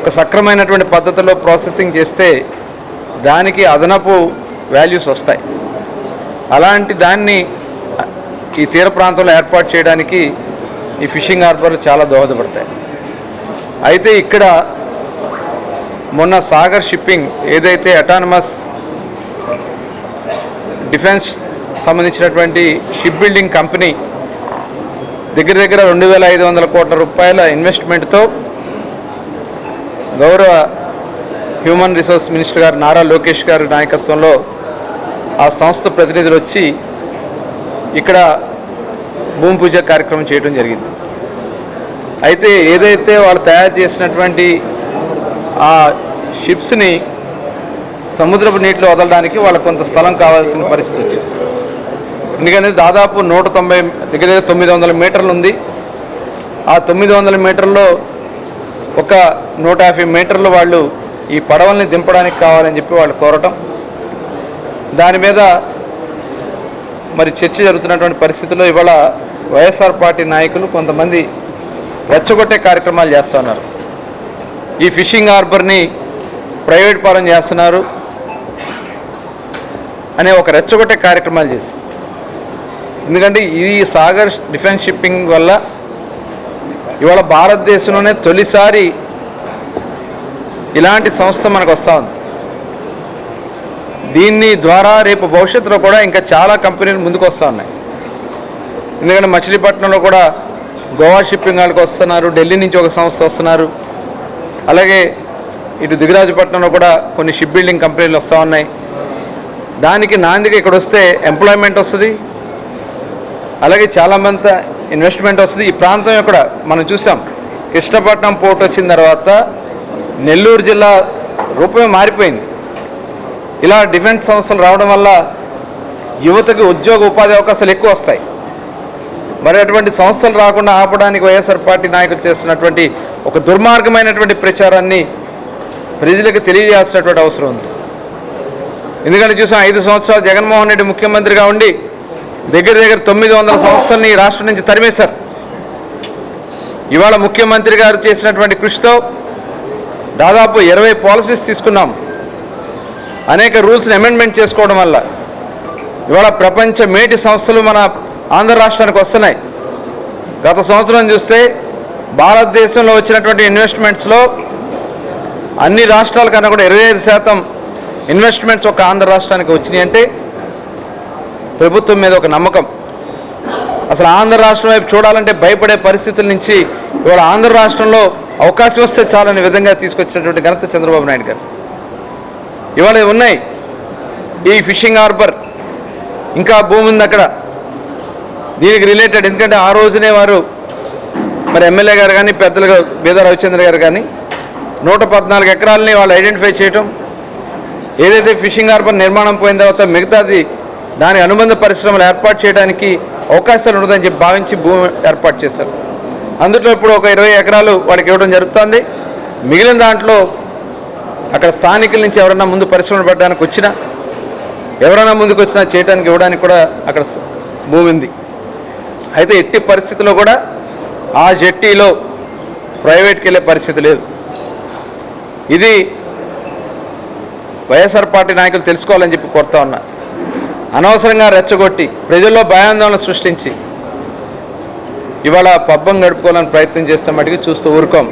ఒక సక్రమైనటువంటి పద్ధతిలో ప్రాసెసింగ్ చేస్తే దానికి అదనపు వాల్యూస్ వస్తాయి. అలాంటి దాన్ని ఈ తీర ప్రాంతంలో ఏర్పాటు చేయడానికి ఈ ఫిషింగ్ హార్బర్లు చాలా దోహదపడతాయి. అయితే ఇక్కడ మొన్న సాగర్ షిప్పింగ్ ఏదైతే అటానమస్ డిఫెన్స్ సంబంధించినటువంటి షిప్ బిల్డింగ్ కంపెనీ దగ్గర 2,500 కోట్ల రూపాయల ఇన్వెస్ట్మెంట్తో గౌరవ హ్యూమన్ రిసోర్స్ మినిస్టర్ గారు నారా లోకేష్ గారి నాయకత్వంలో ఆ సంస్థ ప్రతినిధులు వచ్చి ఇక్కడ భూమి పూజ కార్యక్రమం చేయడం జరిగింది. అయితే ఏదైతే వాళ్ళు తయారు చేసినటువంటి ఆ షిప్స్ని సముద్రపు నీటిలో వదలడానికి వాళ్ళకు కొంత స్థలం కావాల్సిన పరిస్థితి వచ్చింది. ఎందుకంటే దాదాపు 190 దగ్గర 900 మీటర్లు ఉంది. ఆ 900 మీటర్లో ఒక 150 మీటర్లు వాళ్ళు ఈ పడవల్ని దింపడానికి కావాలని చెప్పి వాళ్ళు కోరటం, దాని మీద మరి చర్చ జరుగుతున్నటువంటి పరిస్థితుల్లో ఇవాళ వైఎస్ఆర్ పార్టీ నాయకులు కొంతమంది రెచ్చగొట్టే కార్యక్రమాలు చేస్తూ ఉన్నారు. ఈ ఫిషింగ్ హార్బర్ని ప్రైవేట్ పరం చేస్తున్నారు అనే ఒక రెచ్చగొట్టే కార్యక్రమాలు చేసి, ఎందుకంటే ఈ సాగర్ డిఫెన్స్ షిప్పింగ్ వల్ల ఇవాళ భారతదేశంలోనే తొలిసారి ఇలాంటి సంస్థ మనకు వస్తూ ఉంది. దీన్ని ద్వారా రేపు భవిష్యత్తులో కూడా ఇంకా చాలా కంపెనీలు ముందుకు వస్తూ ఉన్నాయి. ఎందుకంటే మచిలీపట్నంలో కూడా గోవా షిప్పింగ్ వాళ్ళకి వస్తున్నారు, ఢిల్లీ నుంచి ఒక సంస్థ వస్తున్నారు, అలాగే ఇటు దిగరాజపట్నంలో కూడా కొన్ని షిప్ బిల్డింగ్ కంపెనీలు వస్తూ ఉన్నాయి. దానికి నాందిగా ఇక్కడ వస్తే ఎంప్లాయ్మెంట్ వస్తుంది, అలాగే చాలామంది ఇన్వెస్ట్మెంట్ వస్తుంది. ఈ ప్రాంతం కూడా మనం చూసాం, కృష్ణపట్నం పోర్ట్ వచ్చిన తర్వాత నెల్లూరు జిల్లా రూపమే మారిపోయింది. ఇలా డిఫెన్స్ సంస్థలు రావడం వల్ల యువతకి ఉద్యోగ ఉపాధి అవకాశాలు ఎక్కువ వస్తాయి. మరి అటువంటి సంస్థలు రాకుండా ఆపడానికి వైఎస్ఆర్ పార్టీ నాయకులు చేస్తున్నటువంటి ఒక దుర్మార్గమైనటువంటి ప్రచారాన్ని ప్రజలకు తెలియజేయాల్సినటువంటి అవసరం ఉంది. ఎందుకంటే చూసాం, 5 సంవత్సరాలు జగన్మోహన్ రెడ్డి ముఖ్యమంత్రిగా ఉండి దగ్గర 900 సంస్థల్ని ఈ రాష్ట్రం నుంచి తరిమేశారు. ఇవాళ ముఖ్యమంత్రి గారు చేసినటువంటి కృషితో దాదాపు 20 పాలసీస్ తీసుకున్నాం. అనేక రూల్స్ని అమెండ్మెంట్ చేసుకోవడం వల్ల ఇవాళ ప్రపంచ మేటి సంస్థలు మన ఆంధ్ర రాష్ట్రానికి వస్తున్నాయి. గత సంవత్సరం చూస్తే భారతదేశంలో వచ్చినటువంటి ఇన్వెస్ట్మెంట్స్లో అన్ని రాష్ట్రాల కన్నా కూడా 25% ఇన్వెస్ట్మెంట్స్ ఒక ఆంధ్ర రాష్ట్రానికి వచ్చినాయి. అంటే ప్రభుత్వం మీద ఒక నమ్మకం. అసలు ఆంధ్ర రాష్ట్రం వైపు చూడాలంటే భయపడే పరిస్థితుల నుంచి ఇవాళ ఆంధ్ర రాష్ట్రంలో అవకాశం వస్తే చాలనే విధంగా తీసుకొచ్చినటువంటి ఘనత చంద్రబాబు నాయుడు గారు. ఇవాళ ఉన్నాయి ఈ ఫిషింగ్ హార్బర్, ఇంకా భూమి ఉంది అక్కడ దీనికి రిలేటెడ్. ఎందుకంటే ఆ రోజునే వారు మరి ఎమ్మెల్యే గారు కానీ పెద్దలుగా బీదా రవిచంద్ర గారు కానీ 114 ఎకరాలని వాళ్ళు ఐడెంటిఫై చేయటం, ఏదైతే ఫిషింగ్ హార్బర్ నిర్మాణం పోయిన తర్వాత మిగతాది దాని అనుబంధ పరిశ్రమలు ఏర్పాటు చేయడానికి అవకాశాలు ఉండదని చెప్పి భావించి భూమి ఏర్పాటు చేశారు. అందులో ఇప్పుడు ఒక 20 ఎకరాలు వాడికి ఇవ్వడం జరుగుతుంది. మిగిలిన దాంట్లో అక్కడ స్థానికుల నుంచి ఎవరైనా ముందు పరిశ్రమలు పెట్టడానికి వచ్చినా, ఎవరైనా ముందుకు వచ్చినా చేయడానికి ఇవ్వడానికి కూడా అక్కడ భూమి ఉంది. అయితే ఎట్టి పరిస్థితుల్లో కూడా ఆ జెట్టీలో ప్రైవేట్కి వెళ్ళే పరిస్థితి లేదు. ఇది వైఎస్ఆర్ పార్టీ నాయకులు తెలుసుకోవాలని చెప్పి కోరుతా ఉన్నా. అనవసరంగా రెచ్చగొట్టి ప్రజల్లో భయాందోళన సృష్టించి ఇవాళ పబ్బం గడుపుకోవాలని ప్రయత్నం చేస్తే మటుకు చూస్తూ ఊరుకోం.